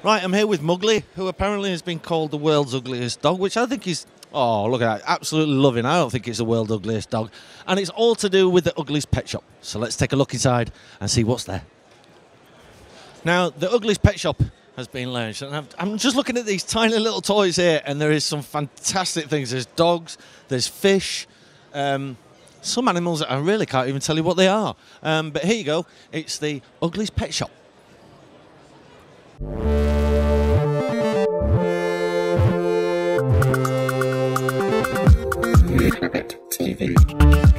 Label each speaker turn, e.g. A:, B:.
A: Right, I'm here with Muggley, who apparently has been called the world's ugliest dog, which I think is, oh, look at that, absolutely loving. I don't think it's the world's ugliest dog. And it's all to do with the Ugglys Pet Shop. So let's take a look inside and see what's there. Now, the Ugglys Pet Shop has been launched, and I'm just looking at these tiny little toys here, and there is some fantastic things. There's dogs, there's fish, some animals that I really can't even tell you what they are. But here you go, it's the Ugglys Pet Shop.
B: Clubit TV.